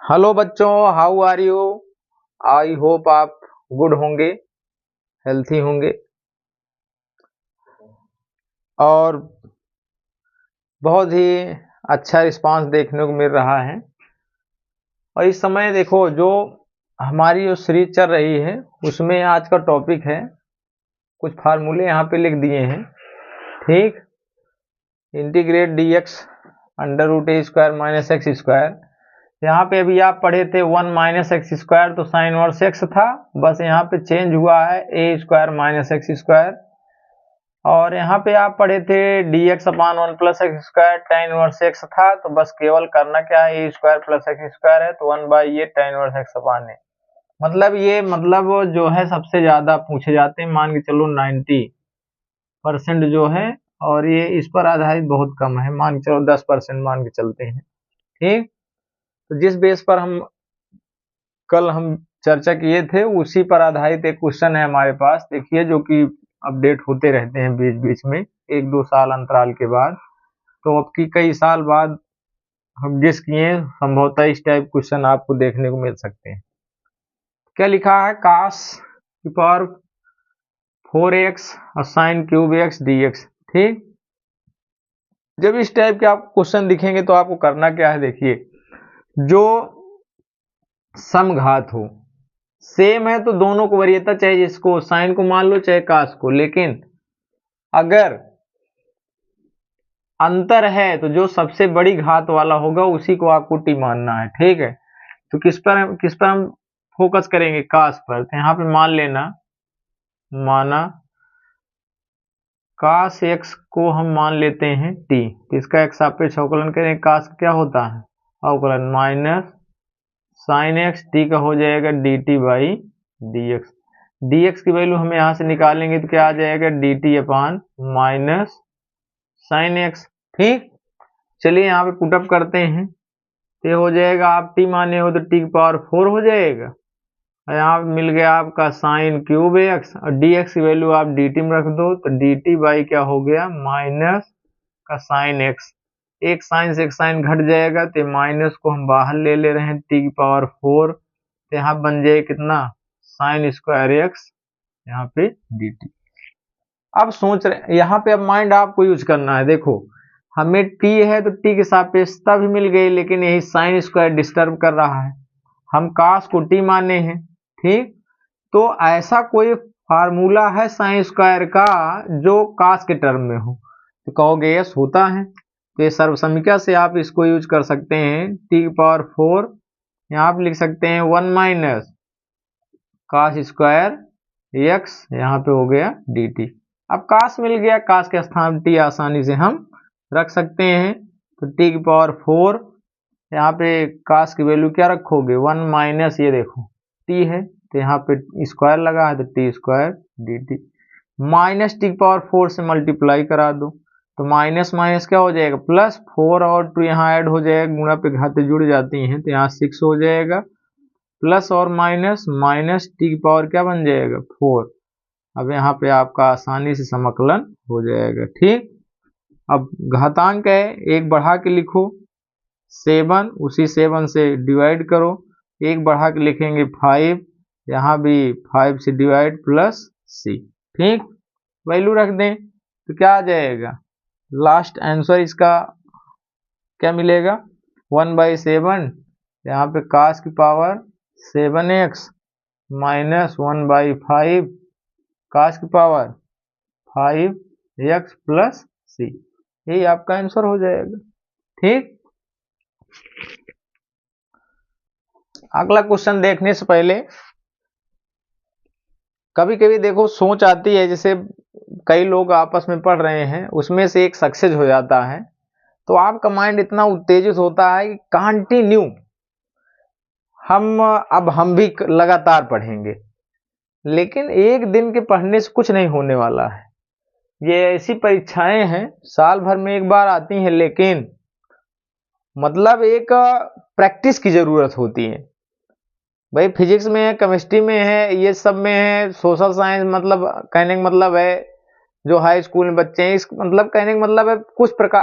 Hello बच्चों, how are you. I hope आप good होंगे, हेल्थी होंगे और बहुत ही अच्छा रिस्पांस देखने को मिल रहा है। और इस समय देखो, जो हमारी जो सीरीज चल रही है उसमें आज का टॉपिक है, कुछ फार्मूले यहाँ पे लिख दिए हैं। ठीक, integrate D X under root A square minus X square. यहाँ पे अभी आप पढ़े थे 1 माइनस एक्स स्क्वायर, तो साइन इनवर्स एक्स था, बस यहाँ पे चेंज हुआ है A square minus X square. और यहाँ पे आप पढ़े थे D X upon 1 plus X square, tan inverse X था, तो बस केवल करना क्या है, A square plus X square है तो 1 बाई ये tan इनवर्स एक्स अपान ए। मतलब ये जो है सबसे ज्यादा पूछे जाते हैं, मान के चलो 90% जो है, और ये इस पर आधारित बहुत कम है, मान के चलो 10% मान के चलते हैं। ठीक, तो जिस बेस पर कल हम चर्चा किए थे उसी पर आधारित एक क्वेश्चन है हमारे पास, देखिए, जो कि अपडेट होते रहते हैं बीच बीच में, 1-2 साल अंतराल के बाद। तो अब की कई साल बाद हम गेस किए, संभवतः इस टाइप क्वेश्चन आपको देखने को मिल सकते हैं। क्या लिखा है, कास की पावर 4x और साइन क्यूब x dx। ठीक, जब इस टाइप के आपको क्वेश्चन दिखेंगे तो आपको करना क्या है, देखिए, जो समघात हो, सेम है तो दोनों को वरीयता, चाहे जिसको साइन को मान लो चाहे कास को, लेकिन अगर अंतर है तो जो सबसे बड़ी घात वाला होगा उसी को आपको टी मानना है। ठीक है, तो किस पर हम फोकस करेंगे, कास पर। तो यहाँ पे मान लेना, माना कास एक्स को हम मान लेते हैं टी, तो इसका एक सापेक्ष अवकलन करें, कास क्या होता है अवकलन, माइनस साइन एक्स टी का हो जाएगा D T by D x. D x की वैल्यू हम यहाँ से निकालेंगे तो क्या आ जाएगा, D T upon minus sine x. ठीक, चलिए यहाँ पे पुटअप करते हैं, तो ये हो जाएगा, आप टी माने हो तो टी की पावर 4 हो जाएगा, और यहाँ पे मिल गया आपका साइन क्यूब एक्स, और डी एक्स की वैल्यू आप डी टी में रख दो, तो डी टी बाई क्या हो गया, माइनस का साइन एक्स। एक साइन से एक साइन घट जाएगा, तो माइनस को हम बाहर ले रहे हैं, टी की पावर 4, तो यहाँ बन जाए कितना, साइन स्क्वायर एक्स, यहाँ पे डी टी। अब सोच रहे, यहाँ पे अब माइंड आपको यूज करना है। देखो, हमें टी है तो टी की सापेक्षता भी मिल गई, लेकिन यही साइन स्क्वायर डिस्टर्ब कर रहा है, हम कास को टी माने हैं। ठीक, तो ऐसा कोई फार्मूला है साइन स्क्वायर का जो कास के टर्म में हो, तो कहोगे यस होता है, तो ये सर्वसमीकरण से आप इसको यूज कर सकते हैं, टी की पावर 4 यहाँ पे लिख सकते हैं 1 माइनस कास स्क्वायर एक्स, यहाँ पे हो गया डी टी। अब कास मिल गया, कास के स्थान टी आसानी से हम रख सकते हैं, तो टी की पावर 4, यहाँ पे कास की वैल्यू क्या रखोगे, 1 माइनस, ये देखो टी है तो यहाँ पे स्क्वायर लगा है तो T square D T, minus T की पावर 4 से मल्टीप्लाई करा दो, तो माइनस माइनस क्या हो जाएगा, प्लस 4 और 2 यहाँ ऐड हो जाएगा, गुणा पे घाते जुड़ जाती हैं, तो यहाँ 6 हो जाएगा, प्लस और माइनस, माइनस टी की पावर क्या बन जाएगा 4। अब यहाँ पे आपका आसानी से समाकलन हो जाएगा। ठीक, अब घातांक है, एक बढ़ा के लिखो 7, उसी 7 से डिवाइड करो, एक बढ़ा के लिखेंगे 5, यहाँ भी 5 से डिवाइड प्लस सी। ठीक, वैल्यू रख दें तो क्या आ जाएगा, लास्ट आंसर इसका क्या मिलेगा, 1/7, यहाँ पे कास की पावर 7x माइनस 1/5 कास की पावर 5x प्लस सी, यही आपका आंसर हो जाएगा। ठीक, अगला क्वेश्चन देखने से पहले कभी कभी देखो सोच आती है, जैसे कई लोग आपस में पढ़ रहे हैं, उसमें से एक सक्सेस हो जाता है तो आपका माइंड इतना उत्तेजित होता है कि कंटिन्यू हम भी लगातार पढ़ेंगे, लेकिन एक दिन के पढ़ने से कुछ नहीं होने वाला है। ये ऐसी परीक्षाएं हैं, साल भर में एक बार आती हैं, लेकिन मतलब एक प्रैक्टिस की जरूरत होती है। भाई फिजिक्स में है, केमिस्ट्री में है, ये सब में है, सोशल साइंस, मतलब कहने का मतलब है जो हाई स्कूल में बच्चे हैं, इस मतलब कहने का मतलब है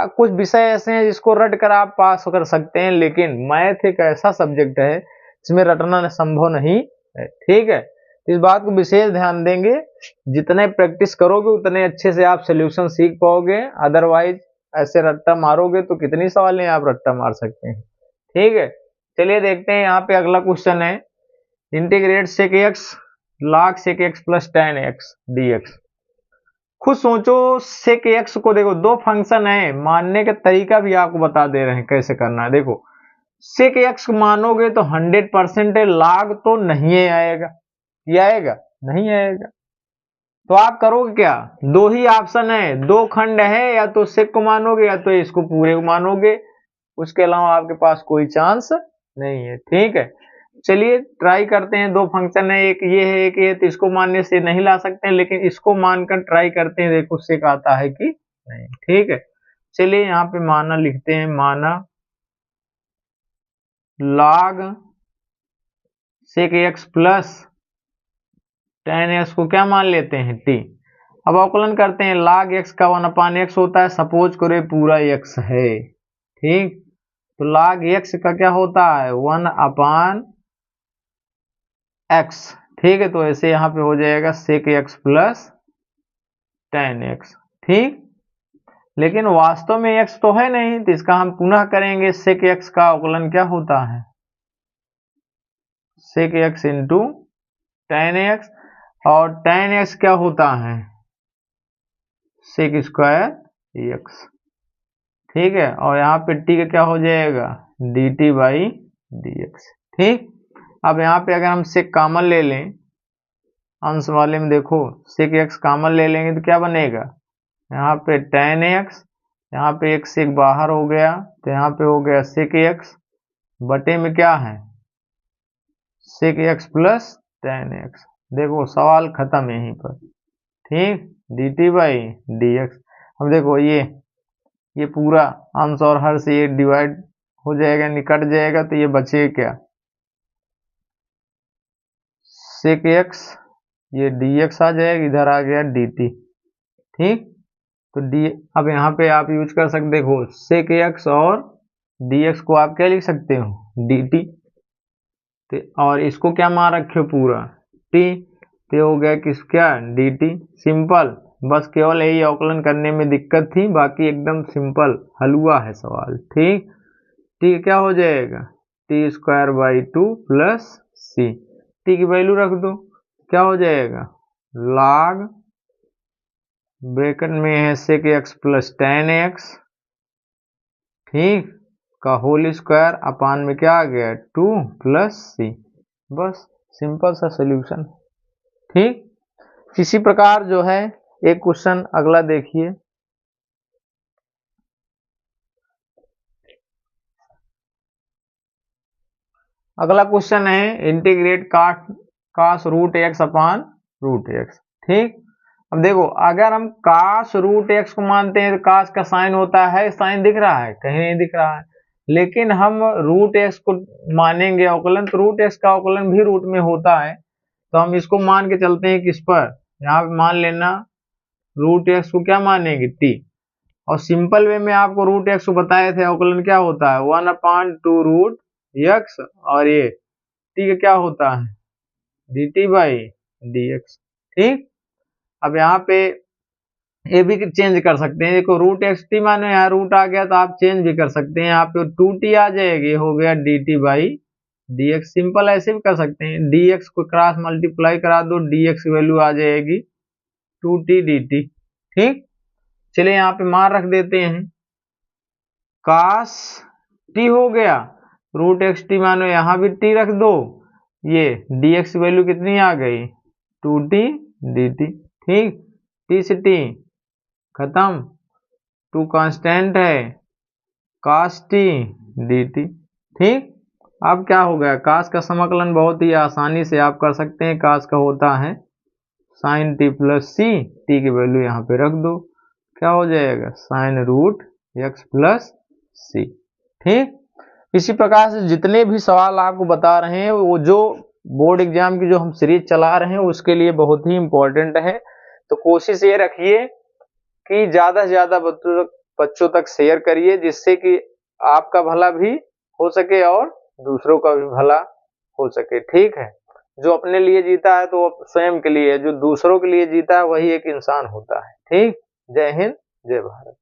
कुछ विषय ऐसे हैं जिसको रट कर आप पास कर सकते हैं, लेकिन मैथ एक ऐसा सब्जेक्ट है जिसमें रटना संभव नहीं है। ठीक है, इस बात को विशेष ध्यान देंगे, जितने प्रैक्टिस करोगे उतने अच्छे से आप सोल्यूशन सीख पाओगे, अदरवाइज ऐसे रट्टा मारोगे तो कितनी सवालें आप रट्टा मार सकते हैं। ठीक है, चलिए देखते हैं यहाँ पे अगला क्वेश्चन है, integrate sec x log sec x plus tan x dx। खुद सोचो, सेक एक्स को देखो, दो फंक्शन है, मानने का तरीका भी आपको बता दे रहे हैं कैसे करना है। देखो सेक एक्स मानोगे तो 100% है, log तो नहीं आएगा, ये आएगा नहीं आएगा, तो आप करोगे क्या, दो ही ऑप्शन है, दो खंड है, या तो सेक को मानोगे या तो इसको पूरे को मानोगे, उसके अलावा आपके पास कोई चांस नहीं है। ठीक है, चलिए ट्राई करते हैं, दो फंक्शन है, एक ये है एक ये, तो इसको मानने से नहीं ला सकते हैं, लेकिन इसको मानकर ट्राई करते हैं, देखो सेक आता है कि नहीं। ठीक है, चलिए यहाँ पे माना लिखते हैं, माना log sec x plus tan x को क्या मान लेते हैं t। अब अवकलन करते हैं, log x का 1/x होता है, सपोज करो पूरा x है। ठीक, तो log x का क्या होता है 1/x। ठीक है, तो ऐसे यहाँ पे हो जाएगा सेक x प्लस tan x। ठीक, लेकिन वास्तव में x तो है नहीं, तो इसका हम पुनः करेंगे, सेक x का अवकलन क्या होता है सेक x इंटू tan x, और tan x क्या होता है सेक स्क्वायर x। ठीक है, और यहाँ पे t का क्या हो जाएगा dt बाई dx। ठीक, अब यहाँ पे अगर हम सेक कॉमन ले लें, अंश वाले में देखो सेक x कॉमन ले लेंगे तो क्या बनेगा, यहाँ पे tan x, यहाँ पे एक सेक बाहर हो गया, तो यहाँ पे हो गया सेक x बटे में क्या है सेक x प्लस tan x। देखो सवाल खत्म यहीं पर। ठीक, dt बाई dx। अब देखो ये पूरा अंश और हर से ये डिवाइड हो जाएगा, निकट जाएगा, तो ये बचेगा क्या सेक x, ये dx आ जाएगा, इधर आ गया dt। ठीक, तो अब यहाँ पे आप यूज कर सकते, देखो सेक x और dx को आप क्या लिख सकते हो dt, और इसको क्या मान रखे हो पूरा t, तो हो गया किस क्या dt। सिंपल, बस केवल यही अवकलन करने में दिक्कत थी, बाकी एकदम सिंपल हलवा है सवाल। ठीक, टी क्या हो जाएगा T square by 2 plus C, T की वैल्यू रख दो, क्या हो जाएगा log ब्रैकेट में है sec x plus tan x, ठीक, का होल स्क्वायर अपान में क्या आ गया 2 प्लस सी। बस सिंपल सा सोल्यूशन। ठीक, इसी प्रकार जो है एक क्वेश्चन अगला देखिए, अगला क्वेश्चन है integrate cos root X upon root X. ठीक, अब देखो अगर हम कास रूट एक्स को मानते हैं तो कास का साइन होता है, साइन दिख रहा है कहीं नहीं दिख रहा है, लेकिन हम रूट एक्स को मानेंगे अवकलन, तो रूट एक्स का अवकलन भी रूट में होता है, तो हम इसको मान के चलते हैं किस पर, यहाँ पे मान लेना रूट एक्स को क्या मानेंगे टी, और सिंपल वे में आपको रूट एक्स को बताए थे अवकलन क्या होता है 1/2 रूट एक्स, और ये टी का क्या होता है dt बाई dx। ठीक, अब यहाँ पे ये भी चेंज कर सकते हैं, देखो रूट एक्स टी माने यहाँ रूट आ गया, तो आप चेंज भी कर सकते हैं, यहाँ पे 2t आ जाएगी, हो गया dt बाई dx। सिंपल ऐसे भी कर सकते हैं, dx को क्रॉस मल्टीप्लाई करा दो, dx की वैल्यू आ जाएगी 2t dt। ठीक, चलिए यहाँ पे मान रख देते हैं, कास t हो गया, रूट एक्स टी मानो यहाँ भी t रख दो, ये dx की वैल्यू कितनी आ गई 2t dt। ठीक, t से t खत्म, 2 कांस्टेंट है कास t dt। ठीक, अब क्या हो गया, कास का समाकलन बहुत ही आसानी से आप कर सकते हैं, कास का होता है साइन t प्लस सी, t की वैल्यू यहाँ पे रख दो, क्या हो जाएगा साइन रूट एक्स प्लस सी। ठीक, इसी प्रकार से जितने भी सवाल आपको बता रहे हैं वो जो बोर्ड एग्जाम की जो हम सीरीज चला रहे हैं उसके लिए बहुत ही इंपॉर्टेंट है, तो कोशिश ये रखिए कि ज्यादा से ज्यादा बच्चों तक शेयर करिए, जिससे कि आपका भला भी हो सके और दूसरों का भी भला हो सके। ठीक है, जो अपने लिए जीता है तो वो स्वयं के लिए, जो दूसरों के लिए जीता है वही एक इंसान होता है। ठीक, जय हिंद, जय भारत।